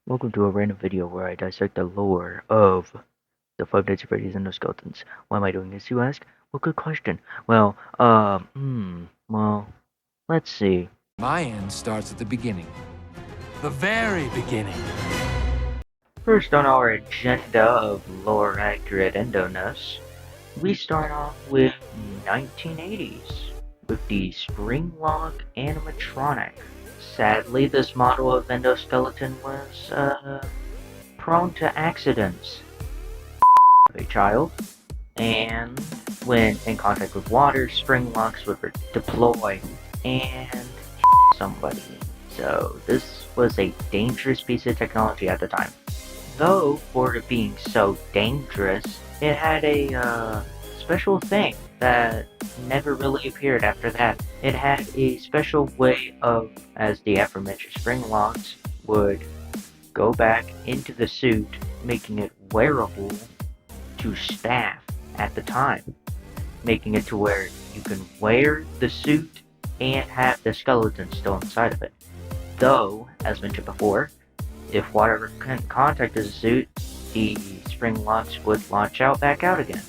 Welcome to a random video where I dissect the lore of the Five Nights at Freddy's Endoskeletons. Why am I doing this, you ask? Well, good question. Well, let's see. My end starts at the beginning. The very beginning. First on our agenda of lore-accurate Endo-ness, we start off with 1980s, with the Springlock animatronic. Sadly, this model of endoskeleton was, prone to accidents. A child, and when in contact with water, spring locks would deploy and somebody. So this was a dangerous piece of technology at the time. Though, for it being so dangerous, it had a special thing that never really appeared after that. It had a special way of, as the aforementioned spring locks would go back into the suit, making it wearable to staff at the time, making it to where you can wear the suit and have the skeleton still inside of it. Though, as mentioned before, if water contacted the suit, the spring locks would launch back out again.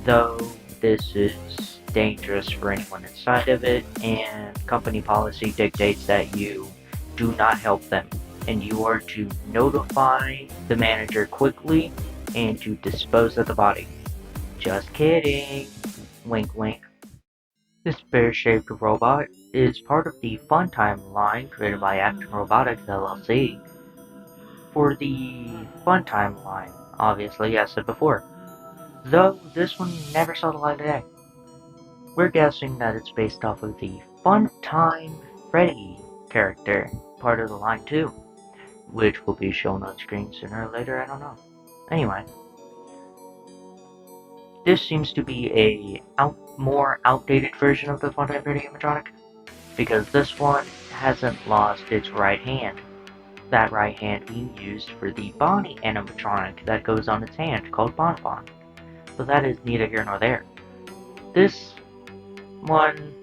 Though this is dangerous for anyone inside of it, and company policy dictates that you do not help them, and you are to notify the manager quickly and to dispose of the body. Just kidding. Wink wink. This bear-shaped robot is part of the Funtime line created by Action Robotics LLC. For the Funtime line, obviously, as said before. Though this one never saw the light of day. We're guessing that it's based off of the Funtime Freddy character, part of the line too, which will be shown on screen sooner or later, I don't know. Anyway, this seems to be a more outdated version of the Funtime Freddy animatronic, because this one hasn't lost its right hand. That right hand being used for the Bonnie animatronic that goes on its hand, called Bonbon. But that is neither here nor there. This one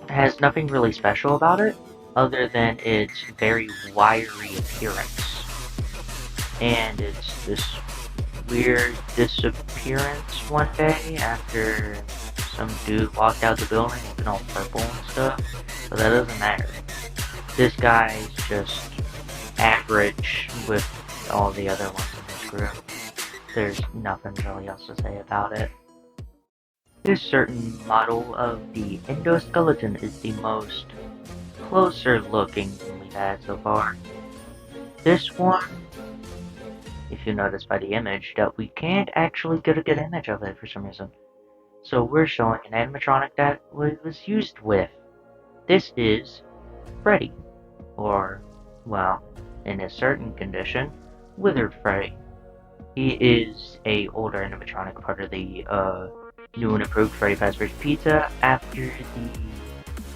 has nothing really special about it, other than its very wiry appearance. And it's this weird disappearance one day after some dude walked out the building looking all purple and stuff, but that doesn't matter. This guy's just average with all the other ones in this group. There's nothing really else to say about it. This certain model of the endoskeleton is the most closer looking we've had so far. This one, if you notice by the image, that we can't actually get a good image of it for some reason. So we're showing an animatronic that was used with. This is Freddy, or, well, in a certain condition, Withered Freddy. He is a older animatronic part of the new and improved Freddy Fazbear's Pizza after the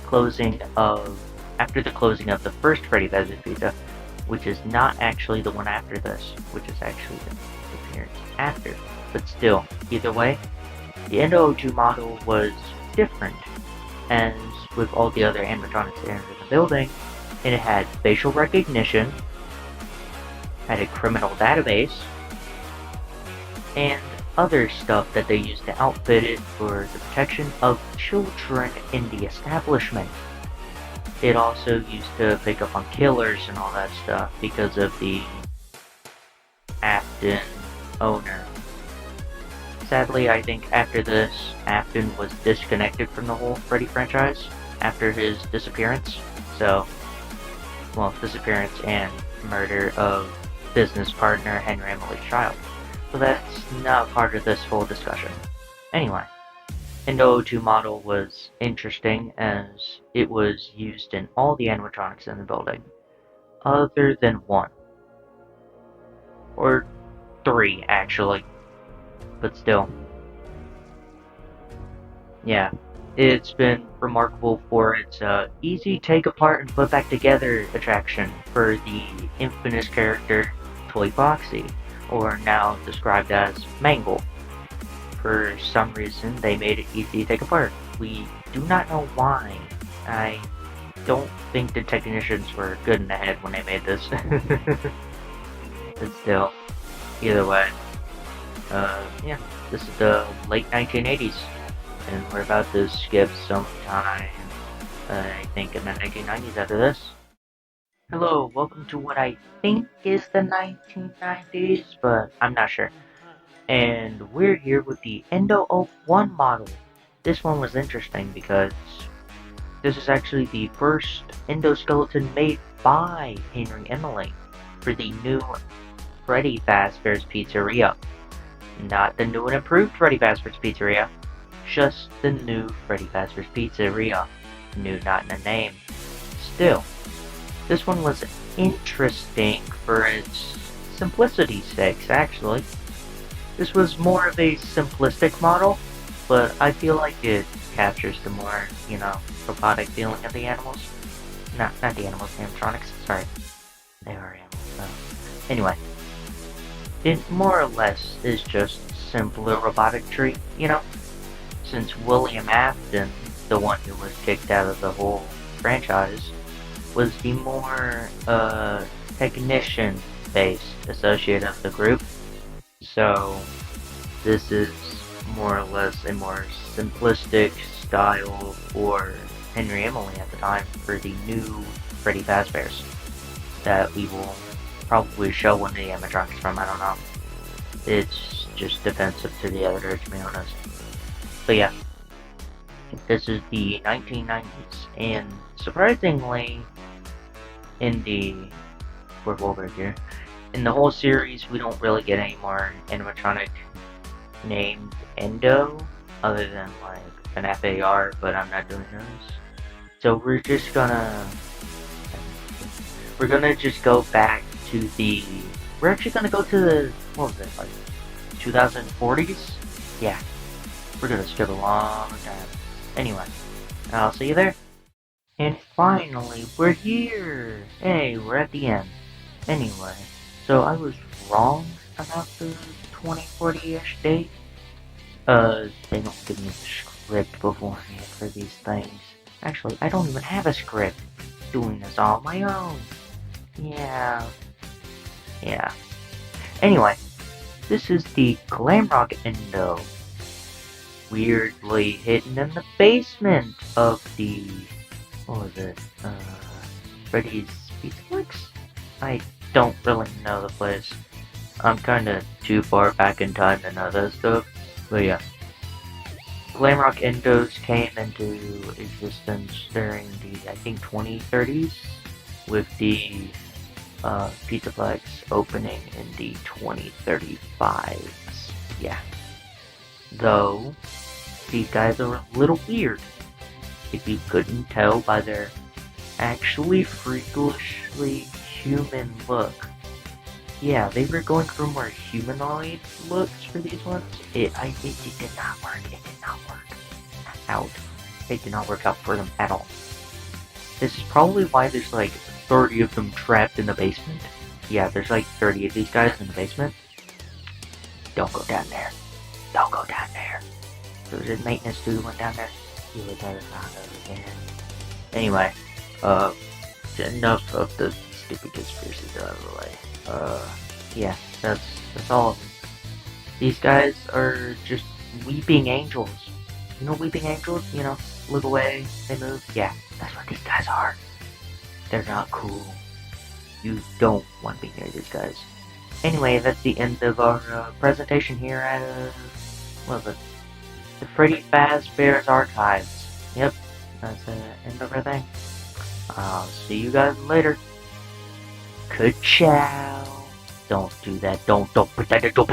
closing of the first Freddy Fazbear's Pizza, which is not actually the one after this, which is actually the appearance after. But still, either way, the Endo 02 model was different, as with all the other animatronics that entered the building, and it had facial recognition, had a criminal database, and other stuff that they used to outfit it for the protection of children in the establishment. It also used to pick up on killers and all that stuff because of the Afton owner. Sadly, I think after this, Afton was disconnected from the whole Freddy franchise after his disappearance. So, well, disappearance and murder of business partner Henry Emily's child. So that's not part of this full discussion. Anyway, Endo 02 model was interesting as it was used in all the animatronics in the building, other than one. Or three, actually. But still. Yeah, it's been remarkable for its easy take apart and put back together attraction for the infamous character Toy Foxy, or now described as Mangle. For some reason, they made it easy to take apart. We do not know why. I don't think the technicians were good in the head when they made this. But still, either way, yeah, this is the late 1980s, and we're about to skip some time, I think, in the 1990s after this. Hello, welcome to what I think is the 1990s, but I'm not sure. And we're here with the Endo 01 model. This one was interesting because this is actually the first endoskeleton made by Henry Emily for the new Freddy Fazbear's Pizzeria. Not the new and improved Freddy Fazbear's Pizzeria, just the new Freddy Fazbear's Pizzeria. New not in the name. Still, this one was interesting for its simplicity's sakes, actually. This was more of a simplistic model, but I feel like it captures the more, robotic feeling of the animals. Not the animals, animatronics, sorry. They are animals, so. Anyway, it more or less is just simpler roboticry, Since William Afton, the one who was kicked out of the whole franchise, was the more, technician-based associate of the group. So, this is more or less a more simplistic style for Henry Emily at the time for the new Freddy Fazbear's that we will probably show one of the animatronics from, I don't know. It's just defensive to the editor, to be honest. But yeah, this is the 1990s, and surprisingly, in the here, in the whole series, we don't really get any more animatronic named Endo, other than like an FAR, but I'm not doing those. So we're gonna just go back to we're actually gonna go to the, what was it, like 2040s? Yeah, we're gonna skip a long time. Anyway, I'll see you there. And finally, we're here! Hey, we're at the end. Anyway, so I was wrong about the 2040-ish date. They don't give me the script beforehand for these things. Actually, I don't even have a script. Doing this all on my own. Yeah. Anyway, this is the Glamrock Endo. Weirdly hidden in the basement of the, what was it, Freddy's Pizza Flex? I don't really know the place. I'm kinda too far back in time to know that stuff. But yeah. Glamrock Endos came into existence during the, I think, 2030s, with the Pizza Flex opening in the 2035s. Yeah. Though, these guys are a little weird. If you couldn't tell by their actually freakishly human look. Yeah, they were going for more humanoid looks for these ones. It did not work. It did not work out. It did not work out for them at all. This is probably why there's like 30 of them trapped in the basement. Yeah, there's like 30 of these guys in the basement. Don't go down there. Don't go down there. There's a maintenance dude went down there. He would never found it again. Anyway, enough of the stupid conspiracies out of the way. Yeah, that's all of them. These guys are just weeping angels. You know weeping angels? Look away, they move? Yeah, that's what these guys are. They're not cool. You don't want to be near these guys. Anyway, that's the end of our presentation here at, what was it? The Freddy Fazbear's Archives. Yep, that's the end of everything. I'll see you guys later. Ka-chow. Don't do that. Don't put that. Don't put.